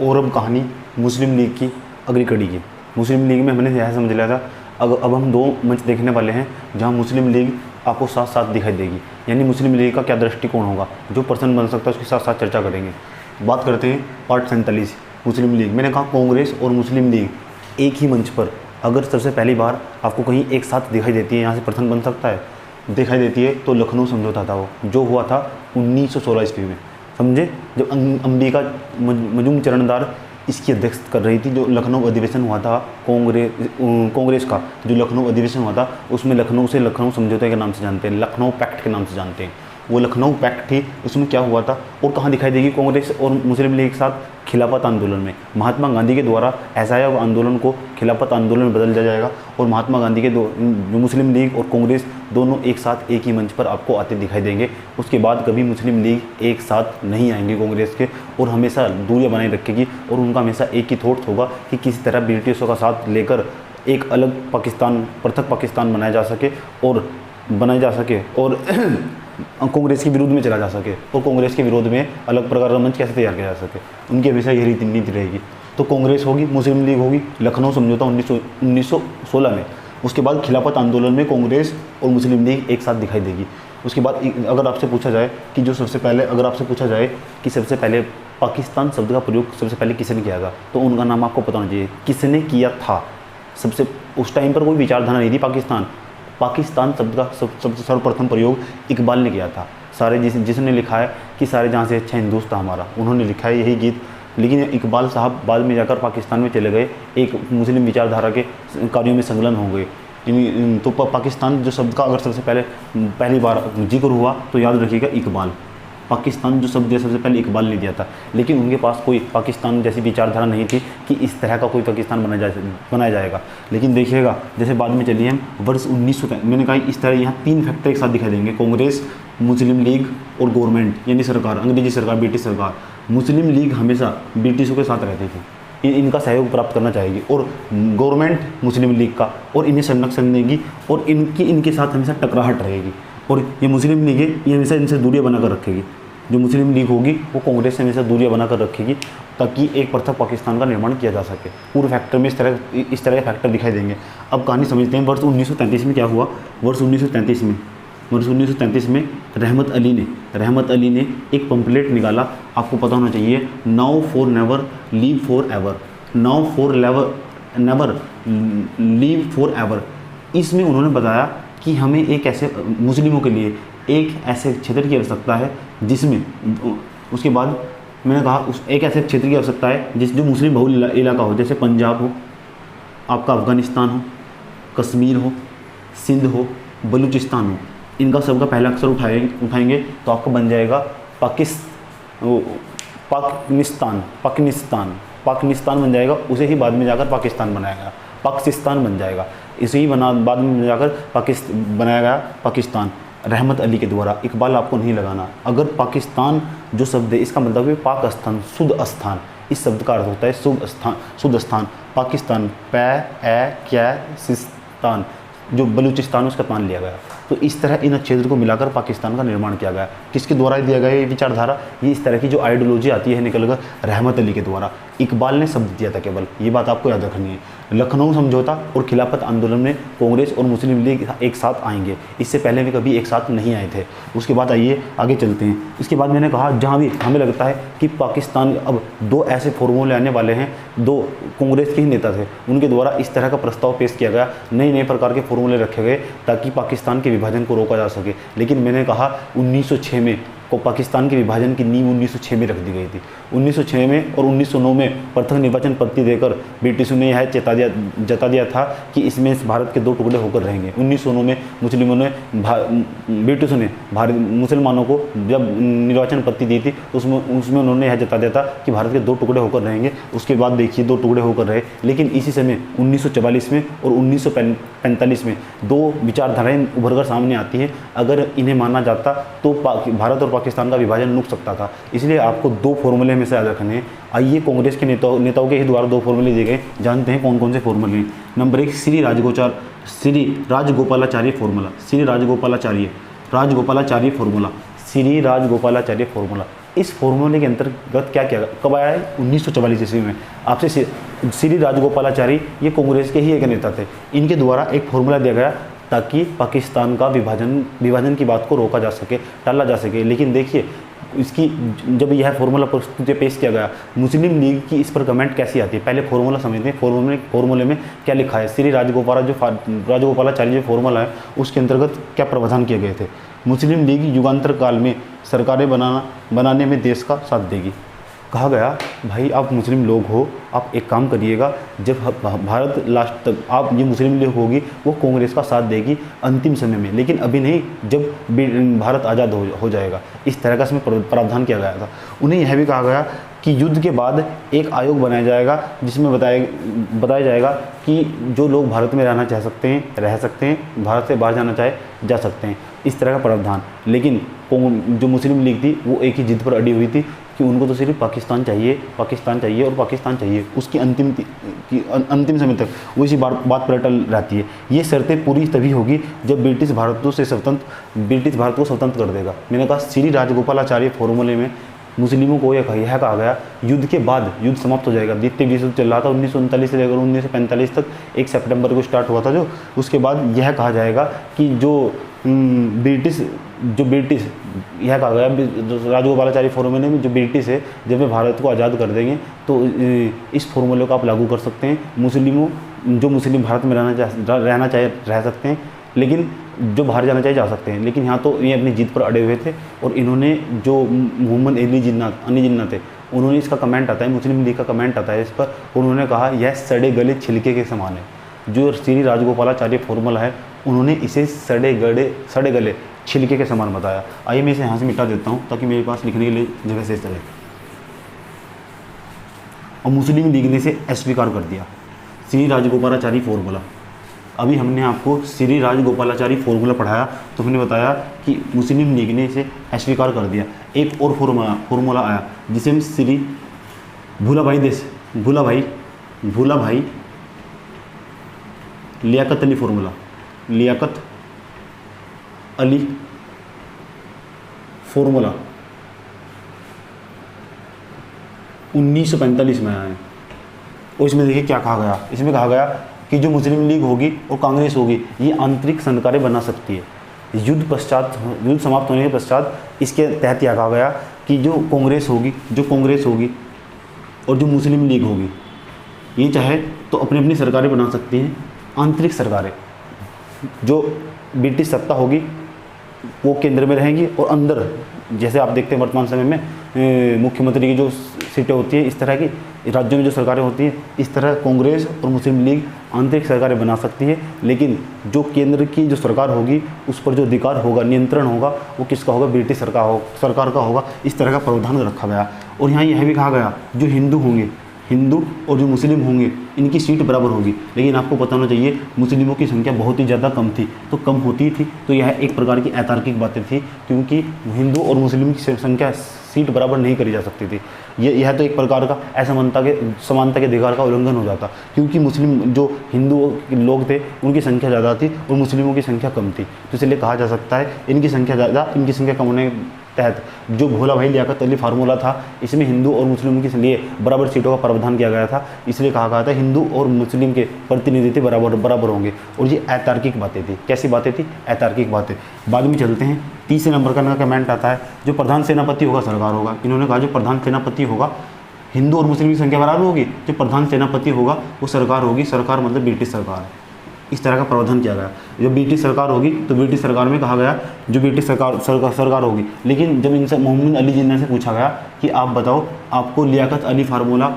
और अब कहानी मुस्लिम लीग की अगली कड़ी की। मुस्लिम लीग में हमने यह समझ लिया था, अब हम दो मंच देखने वाले हैं जहां मुस्लिम लीग आपको साथ साथ दिखाई देगी, यानी मुस्लिम लीग का क्या दृष्टिकोण होगा, जो पर्सन बन सकता है उसके साथ साथ चर्चा करेंगे। बात करते हैं पार्ट 47 मुस्लिम लीग। मैंने कहा कांग्रेस और मुस्लिम लीग एक ही मंच पर अगर सबसे पहली बार आपको कहीं एक साथ दिखाई देती है, यहाँ से पर्सन बन सकता है, दिखाई देती है, तो लखनऊ समझौता था वो, जो हुआ था 1916 ईस्वी में। समझे, जब अंबिका मजूमचरणदार इसकी अध्यक्षता कर रही थी, जो लखनऊ अधिवेशन हुआ था कांग्रेस का, जो लखनऊ अधिवेशन हुआ था उसमें लखनऊ से लखनऊ समझौते के नाम से जानते हैं, लखनऊ पैक्ट के नाम से जानते हैं। वो लखनऊ पैक्ट थी, उसमें क्या हुआ था और कहाँ दिखाई देगी कांग्रेस और मुस्लिम लीग के साथ? खिलाफत आंदोलन में। महात्मा गांधी के द्वारा असहयोग आंदोलन को खिलाफत आंदोलन में बदल दिया जाएगा और महात्मा गांधी के जो मुस्लिम लीग और कांग्रेस दोनों एक साथ एक ही मंच पर आपको आते दिखाई देंगे। उसके बाद कभी मुस्लिम लीग एक साथ नहीं आएंगे कांग्रेस के, और हमेशा दूरियां बनाए रखेगी, और उनका हमेशा एक ही थॉट होगा कि किसी तरह ब्रिटिशों का साथ लेकर एक अलग पाकिस्तान, पृथक पाकिस्तान बनाया जा सके और कांग्रेस के विरोध में चला जा सके, और कांग्रेस के विरोध में अलग प्रकार का मंच कैसे तैयार किया जा सके। उनकी हमेशा यही नीति रहेगी। तो कांग्रेस होगी, मुस्लिम लीग होगी, लखनऊ समझौता 1916 में। उसके बाद खिलाफत आंदोलन में कांग्रेस और मुस्लिम लीग एक साथ दिखाई देगी। उसके बाद अगर आपसे पूछा जाए कि सबसे पहले पाकिस्तान शब्द का प्रयोग सबसे पहले किसने किया था, तो उनका नाम आपको पता होना चाहिए, किसने किया था। सबसे उस टाइम पर कोई विचारधारा नहीं थी पाकिस्तान शब्द का सबसे सर्वप्रथम प्रयोग इकबाल ने किया था। जिसने लिखा है कि सारे जहाँ से अच्छा हिंदुस्तान हमारा, उन्होंने लिखा है यही गीत। लेकिन इकबाल साहब बाद में जाकर पाकिस्तान में चले गए, एक मुस्लिम विचारधारा के कार्यों में संलग्न हो गए। तो पाकिस्तान जो शब्द का अगर सबसे पहली बार जिक्र हुआ तो याद रखिएगा इकबाल। पाकिस्तान जो शब्द सबसे पहले इकबाल ने दिया था, लेकिन उनके पास कोई पाकिस्तान जैसी विचारधारा नहीं थी कि इस तरह का कोई पाकिस्तान बनाया जाएगा। लेकिन देखिएगा जैसे बाद में चलिए हम वर्ष 1900, मैंने कहा इस तरह यहाँ तीन फैक्टर एक साथ दिखाई देंगे, कांग्रेस, मुस्लिम लीग और गवर्नमेंट यानी सरकार, अंग्रेजी सरकार, ब्रिटिश सरकार। मुस्लिम लीग हमेशा ब्रिटिशों के साथ रहती थी, इनका सहयोग प्राप्त करना चाहेगी, और गवर्नमेंट मुस्लिम लीग का, और इन्हें संरक्षण देगी, और इनके साथ हमेशा टकराहट रहेगी। और ये मुस्लिम लीग है, ये हमेशा इनसे दूरियां बनाकर रखेगी। जो मुस्लिम लीग होगी वो कांग्रेस से हमेशा दूरियां बनाकर रखेगी, ताकि एक पृथक पाकिस्तान का निर्माण किया जा सके। पूरे फैक्टर में इस तरह के फैक्टर दिखाई देंगे। अब कहानी समझते हैं। वर्ष 1933 में क्या हुआ? वर्ष 1933 में रहमत अली ने एक पंपलेट निकाला, आपको पता होना चाहिए, now for never leave for ever, now for never leave for ever. इसमें उन्होंने बताया कि हमें एक ऐसे मुस्लिमों के लिए एक ऐसे क्षेत्र की आवश्यकता है जिसमें, उसके बाद मैंने कहा एक ऐसे क्षेत्र की आवश्यकता है जो मुस्लिम बहुल इलाका हो, जैसे पंजाब हो, आपका अफ़गानिस्तान हो, कश्मीर हो, सिंध हो, बलूचिस्तान हो। इनका सबका पहला अक्षर उठाएंगे तो आपका बन जाएगा पाकिस्तान बन जाएगा। उसे ही बाद में जाकर पाकिस्तान बनाया गया, पाकिस्तान बन जाएगा। इसे ही बाद में जाकर बनाया गया पाकिस्तान, रहमत अली के द्वारा। इकबाल आपको नहीं लगाना। अगर पाकिस्तान जो शब्द है इसका मतलब है पाक स्थान, शुद्ध स्थान। इस शब्द का अर्थ होता है शुद्ध स्थान। पाकिस्तान, सिस्तान, जो बलूचिस्तान उसका तान लिया गया। तो इस तरह इन क्षेत्र को मिलाकर पाकिस्तान का निर्माण किया गया। किसके द्वारा दिया गया ये विचारधारा? ये इस तरह की जो आइडियोलॉजी आती है निकलकर रहमत अली के द्वारा। इकबाल ने शब्द दिया था केवल, ये बात आपको याद रखनी है। लखनऊ समझौता और खिलाफत आंदोलन में कांग्रेस और मुस्लिम लीग एक साथ आएंगे, इससे पहले भी कभी एक साथ नहीं आए थे। उसके बाद आइए आगे चलते हैं। इसके बाद मैंने कहा जहाँ भी हमें लगता है कि पाकिस्तान, अब दो ऐसे फॉर्मूले आने वाले हैं, दो कांग्रेस के ही नेता थे, उनके द्वारा इस तरह का प्रस्ताव पेश किया गया, नए प्रकार के फॉर्मूले रखे गए ताकि पाकिस्तान के विभाजन को रोका जा सके। लेकिन मैंने कहा 1906 में को पाकिस्तान के विभाजन की नींव 1906 में रख दी गई थी। 1906 में और 1909 में पृथक निर्वाचन पद्धति देकर ब्रिटिशों ने यह जता दिया था कि इसमें भारत के दो टुकड़े होकर रहेंगे। 1909 में ब्रिटिशों ने मुसलमानों को जब निर्वाचन पद्धति दी थी उसमें उन्होंने यह जता दिया था कि भारत के दो टुकड़े होकर रहेंगे। उसके बाद देखिए दो टुकड़े होकर रहे, लेकिन इसी समय 1944 में और 1945 में दो विचारधाराएं उभरकर सामने आती हैं। अगर इन्हें माना जाता तो भारत और पाकिस्तान का विभाजन रुक सकता था। इसलिए आपको दो फॉर्मूले में से याद रखने हैं। आइए कांग्रेस के नेताओं के ही द्वारा दो फॉर्मूले दिए गए, जानते हैं कौन कौन से फॉर्मूले हैं। Number 1 Shri Rajagopalachari formula. इस फॉर्मूले के अंतर्गत क्या किया, कब आया है, 1944 ईस्वी में। आपसे श्री राजगोपालाचारी ये कांग्रेस के ही एक नेता थे, इनके द्वारा एक फॉर्मूला दिया गया ताकि पाकिस्तान का विभाजन की बात को रोका जा सके, टाला जा सके। लेकिन देखिए इसकी जब यह फॉर्मूला प्रस्तुत पेश किया गया, मुस्लिम लीग की इस पर कमेंट कैसी आती है, पहले फॉर्मूला समझते हैं। फॉर्मूले में क्या लिखा है, श्री राजगोपालाचारी जो फॉर्मूला है उसके अंतर्गत क्या प्रावधान किए गए थे। मुस्लिम लीग युगांतर काल में सरकारें बनाने में देश का साथ देगी। कहा गया भाई आप मुस्लिम लोग हो, आप एक काम करिएगा, जब भारत लास्ट तक आप ये मुस्लिम लीग होगी वो कांग्रेस का साथ देगी अंतिम समय में, लेकिन अभी नहीं, जब भारत आज़ाद हो जाएगा। इस तरह का इसमें प्रावधान किया गया था। उन्हें यह भी कहा गया कि युद्ध के बाद एक आयोग बनाया जाएगा जिसमें बताया जाएगा कि जो लोग भारत में रहना चाह सकते हैं रह सकते हैं, भारत से बाहर जाना चाहे जा सकते हैं, इस तरह का प्रावधान। लेकिन जो मुस्लिम लीग थी वो एक ही जिद पर अड़ी हुई थी कि उनको तो सिर्फ पाकिस्तान चाहिए और पाकिस्तान चाहिए। उसकी अंतिम समय तक वो इसी बात पर अटल रहती है। ये शर्तें पूरी तभी होगी जब ब्रिटिश भारत को स्वतंत्र कर देगा। मैंने कहा श्री राजगोपालाचारी फॉर्मूले में मुस्लिमों को यह कहा गया युद्ध के बाद युद्ध समाप्त हो जाएगा। द्वितीय विश्व युद्ध चल रहा था 1939 से लेकर 1945 तक, 1 सितंबर को स्टार्ट हुआ था जो, उसके बाद यह कहा जाएगा कि जो ब्रिटिश यह कहा गया राजगोपालाचारी फॉर्मूले में जो ब्रिटिश है जब वे भारत को आज़ाद कर देंगे तो इस फॉर्मूले को आप लागू कर सकते हैं। जो मुस्लिम भारत में रहना चाहे रह सकते हैं, लेकिन जो बाहर जाना चाहे जा सकते हैं। लेकिन यहाँ तो ये अपनी जीत पर अड़े हुए थे और इन्होंने जो मोहम्मद अली जिन्ना थे उन्होंने इसका कमेंट आता है, मुस्लिम लीग का कमेंट आता है इस पर, उन्होंने कहा यह सड़े गले छिलके के समान है। जो श्री राजगोपालाचारी फॉर्मूला है उन्होंने इसे सड़े गले छिलके के समान बताया। आइए मैं इसे यहाँ से मिटा देता हूँ ताकि मेरे पास लिखने के लिए जगह से चले। और मुस्लिम लीग ने इसे अस्वीकार कर दिया, श्री राजगोपालाचारी फॉर्मूला। अभी हमने आपको श्री राजगोपालाचारी फॉर्मूला पढ़ाया तो हमने बताया कि मुस्लिम लीग ने इसे अस्वीकार कर दिया। एक और फॉर्मूला आया जिसे हम श्री भूला भाई लियाकत अली फॉर्मूला, लियाकत अली फॉर्मूला 1945 में आया है। और इसमें देखिए क्या कहा गया, इसमें कहा गया कि जो मुस्लिम लीग होगी और कांग्रेस होगी ये आंतरिक सरकारें बना सकती है। युद्ध समाप्त होने के पश्चात इसके तहत यह कहा गया कि जो कांग्रेस होगी और जो मुस्लिम लीग होगी ये चाहे तो अपनी अपनी सरकारें बना सकती हैं, आंतरिक सरकारें। जो ब्रिटिश सत्ता होगी वो केंद्र में रहेंगी और अंदर जैसे आप देखते हैं वर्तमान समय में मुख्यमंत्री की जो सीटें होती है, इस तरह की राज्यों में जो सरकारें होती हैं, इस तरह कांग्रेस और मुस्लिम लीग आंतरिक सरकारें बना सकती है। लेकिन जो केंद्र की जो सरकार होगी उस पर जो अधिकार होगा, नियंत्रण होगा, वो किसका होगा, ब्रिटिश सरकार का होगा। इस तरह का प्रावधान रखा गया। और यहाँ यह भी कहा गया जो हिंदू और जो मुस्लिम होंगे इनकी सीट बराबर होगी। लेकिन आपको पता होना चाहिए मुस्लिमों की संख्या बहुत ही ज़्यादा कम थी, तो कम होती थी तो यह एक प्रकार की अतार्किक बातें थी, क्योंकि हिंदू और मुस्लिम की संख्या सीट बराबर नहीं करी जा सकती थी। यह तो एक प्रकार का समानता के अधिकार का उल्लंघन हो जाता, क्योंकि मुस्लिम जो हिंदू लोग थे उनकी संख्या ज़्यादा थी और मुस्लिमों की संख्या कम थी। तो इसलिए कहा जा सकता है इनकी संख्या ज़्यादा, इनकी संख्या कम होने तहत जो भोला भाई लियाकत अली फार्मूला था इसमें हिंदू और मुस्लिमों के लिए बराबर सीटों का प्रावधान किया गया था। इसलिए कहा गया था हिंदू और मुस्लिम के प्रतिनिधित्व बराबर होंगे। और ये अतार्किक बातें थी। कैसी बातें थी? अतार्किक बातें। बाद में चलते हैं, तीसरे नंबर का कमेंट आता है जो प्रधान सेनापति होगा सरकार होगा। इन्होंने कहा जो प्रधान सेनापति होगा हिंदू और मुस्लिम की संख्या बराबर होगी, जो प्रधान सेनापति होगा वो सरकार होगी। सरकार मतलब ब्रिटिश सरकार है। इस तरह का प्रावधान किया गया। जब ब्रिटिश सरकार होगी तो ब्रिटिश सरकार में कहा गया जो ब्रिटिश सरकार होगी। लेकिन जब इनसे मोहम्मद अली जिन्ना से पूछा गया कि आप बताओ आपको लियाकत अली फार्मूला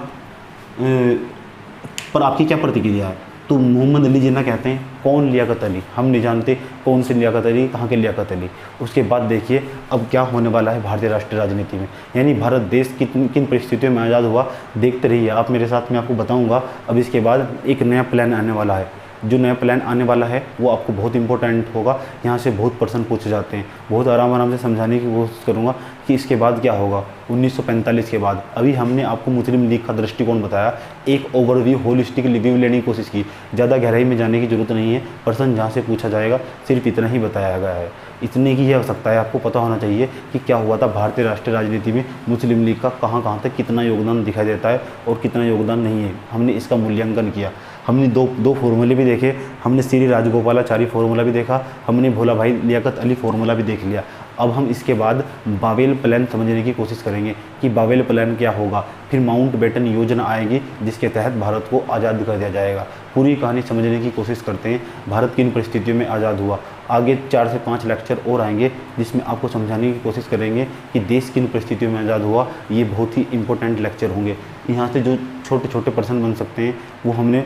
पर आपकी क्या प्रतिक्रिया है, तो मोहम्मद अली जिन्ना कहते हैं कौन लियाकत अली, हम नहीं जानते कौन से लियाकत अली, कहाँ के लियाकत अली। उसके बाद देखिए अब क्या होने वाला है भारतीय राष्ट्रीय राजनीति में, यानी भारत देश किन परिस्थितियों में आज़ाद हुआ। देखते रहिए आप मेरे साथ, मैं आपको बताऊँगा। अब इसके बाद एक नया प्लान आने वाला है। जो नया प्लान आने वाला है वो आपको बहुत इंपॉर्टेंट होगा। यहाँ से बहुत प्रश्न पूछे जाते हैं, बहुत आराम से समझाने की कोशिश करूँगा कि इसके बाद क्या होगा 1945 के बाद। अभी हमने आपको मुस्लिम लीग का दृष्टिकोण बताया, एक ओवरव्यू होलिस्टिक रिव्यू लेने की कोशिश की, ज़्यादा गहराई में जाने की जरूरत नहीं है। प्रश्न जहाँ से पूछा जाएगा सिर्फ इतना ही बताया गया है, इतने की हो सकता है। आपको पता होना चाहिए कि क्या हुआ था भारतीय राष्ट्रीय राजनीति में, मुस्लिम लीग का कहाँ तक कितना योगदान दिखाई देता है और कितना योगदान नहीं है। हमने इसका मूल्यांकन किया, हमने दो फॉर्मूले भी देखे, हमने श्री राजगोपालाचारी फार्मूला भी देखा, हमने भोला भाई लियाकत अली फार्मूला भी देख लिया। अब हम इसके बाद बावेल प्लान समझने की कोशिश करेंगे कि बावेल प्लान क्या होगा। फिर माउंटबेटन योजना आएगी जिसके तहत भारत को आज़ाद कर दिया जाएगा। पूरी कहानी समझने की कोशिश करते हैं, भारत किन परिस्थितियों में आज़ाद हुआ। आगे 4 से 5 लेक्चर और आएंगे जिसमें आपको समझाने की कोशिश करेंगे कि देश किन परिस्थितियों में आज़ाद हुआ। ये बहुत ही इंपॉर्टेंट लेक्चर होंगे। यहाँ से जो छोटे छोटे प्रश्न बन सकते हैं वो हमने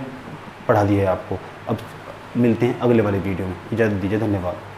पढ़ा दिया है आपको। अब मिलते हैं अगले वाले वीडियो में, इजाज़त दीजिए, धन्यवाद।